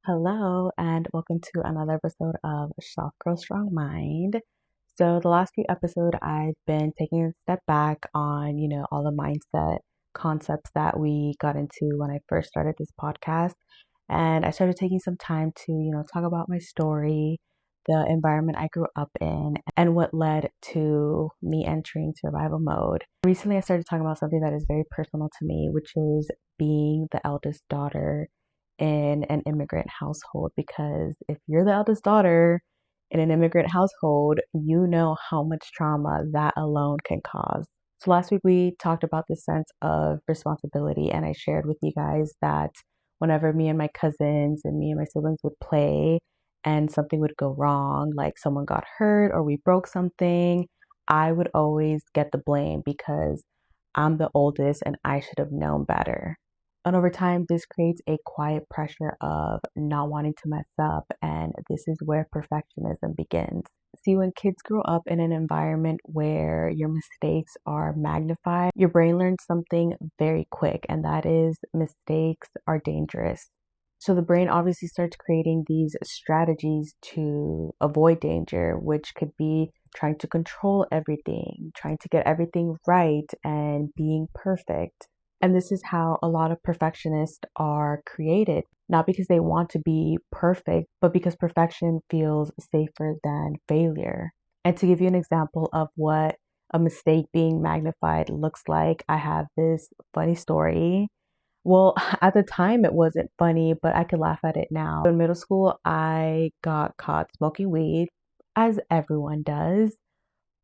Hello, and welcome to another episode of Soft Girl Strong Mind. So, the last few episodes, I've been taking a step back on, all the mindset concepts that we got into when I first started this podcast. And I started taking some time to, talk about my story, the environment I grew up in, and what led to me entering survival mode. Recently, I started talking about something that is very personal to me, which is being the eldest daughter in an immigrant household, because if you're the eldest daughter in an immigrant household, you know how much trauma that alone can cause. So last week we talked about the sense of responsibility, and I shared with you guys that whenever me and my cousins and me and my siblings would play and something would go wrong, like someone got hurt or we broke something, I would always get the blame because I'm the oldest and I should have known better. And over time, this creates a quiet pressure of not wanting to mess up. And this is where perfectionism begins. See, when kids grow up in an environment where your mistakes are magnified, your brain learns something very quick, and that is mistakes are dangerous. So the brain obviously starts creating these strategies to avoid danger, which could be trying to control everything, trying to get everything right, and being perfect. And this is how a lot of perfectionists are created, not because they want to be perfect, but because perfection feels safer than failure. And to give you an example of what a mistake being magnified looks like, I have this funny story. Well, at the time it wasn't funny, but I could laugh at it now. In middle school, I got caught smoking weed, as everyone does.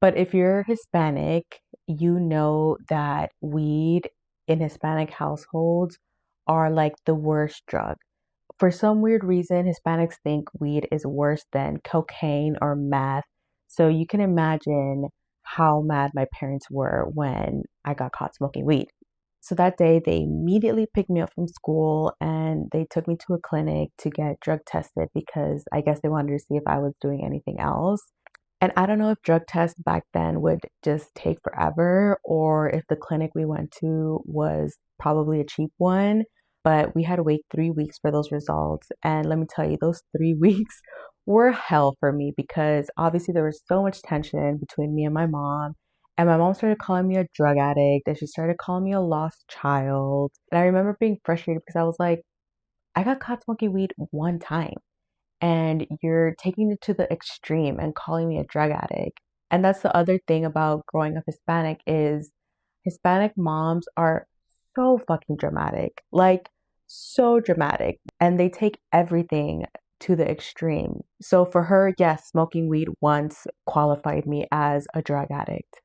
But if you're Hispanic, you know that weed in Hispanic households are like the worst drug. For some weird reason, Hispanics think weed is worse than cocaine or meth. So you can imagine how mad my parents were when I got caught smoking weed. So that day, they immediately picked me up from school and they took me to a clinic to get drug tested because I guess they wanted to see if I was doing anything else. And I don't know if drug tests back then would just take forever or if the clinic we went to was probably a cheap one, but we had to wait 3 weeks for those results. And let me tell you, those 3 weeks were hell for me because obviously there was so much tension between me and my mom. And my mom started calling me a drug addict and she started calling me a lost child. And I remember being frustrated because I was like, I got caught smoking weed one time and you're taking it to the extreme and calling me a drug addict. And that's the other thing about growing up Hispanic is Hispanic moms are so fucking dramatic. Like so dramatic. And they take everything to the extreme. So for her, yes, smoking weed once qualified me as a drug addict.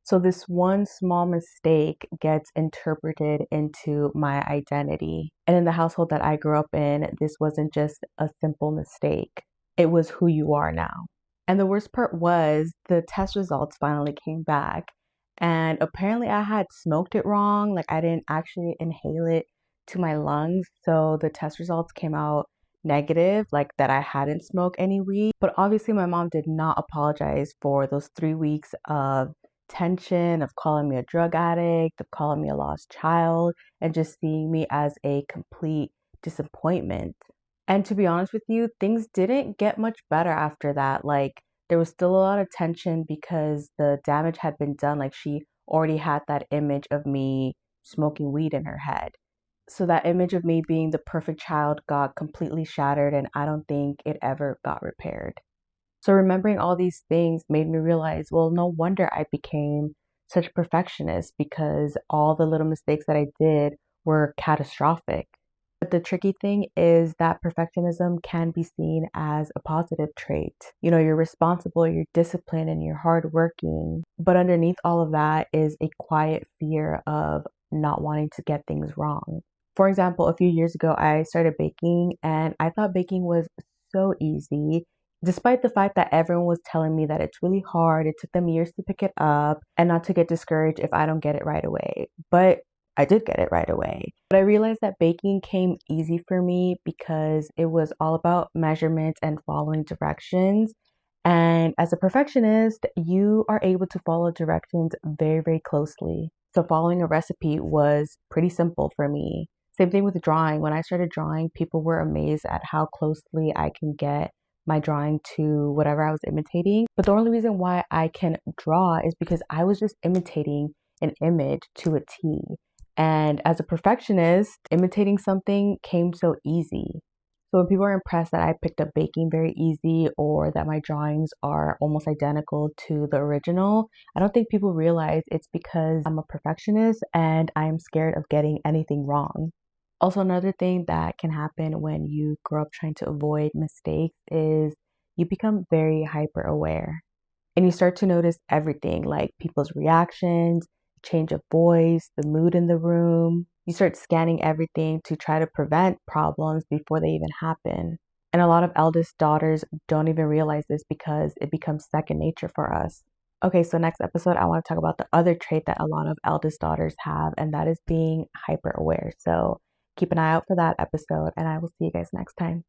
So this one small mistake gets interpreted into my identity. And in the household that I grew up in, this wasn't just a simple mistake. It was who you are now. And the worst part was the test results finally came back. And apparently I had smoked it wrong. Like I didn't actually inhale it to my lungs. So the test results came out negative, like that I hadn't smoked any weed. But obviously my mom did not apologize for those 3 weeks of tension, of calling me a drug addict, of calling me a lost child, and just seeing me as a complete disappointment. And to be honest with you, things didn't get much better after that. Like, there was still a lot of tension because the damage had been done. Like, she already had that image of me smoking weed in her head. So, that image of me being the perfect child got completely shattered, and I don't think it ever got repaired. So remembering all these things made me realize, well, no wonder I became such a perfectionist because all the little mistakes that I did were catastrophic. But the tricky thing is that perfectionism can be seen as a positive trait. You're responsible, you're disciplined, and you're hardworking. But underneath all of that is a quiet fear of not wanting to get things wrong. For example, a few years ago, I started baking and I thought baking was so easy. Despite the fact that everyone was telling me that it's really hard, it took them years to pick it up, and not to get discouraged if I don't get it right away. But I did get it right away. But I realized that baking came easy for me because it was all about measurements and following directions. And as a perfectionist, you are able to follow directions very, very closely. So following a recipe was pretty simple for me. Same thing with drawing. When I started drawing, people were amazed at how closely I can get my drawing to whatever I was imitating. But the only reason why I can draw is because I was just imitating an image to a T. And as a perfectionist, imitating something came so easy. So when people are impressed that I picked up baking very easy or that my drawings are almost identical to the original, I don't think people realize it's because I'm a perfectionist and I'm scared of getting anything wrong. Also, another thing that can happen when you grow up trying to avoid mistakes is you become very hyper aware and you start to notice everything like people's reactions, change of voice, the mood in the room. You start scanning everything to try to prevent problems before they even happen. And a lot of eldest daughters don't even realize this because it becomes second nature for us. Okay, so next episode, I want to talk about the other trait that a lot of eldest daughters have, and that is being hyper aware. So keep an eye out for that episode, and I will see you guys next time.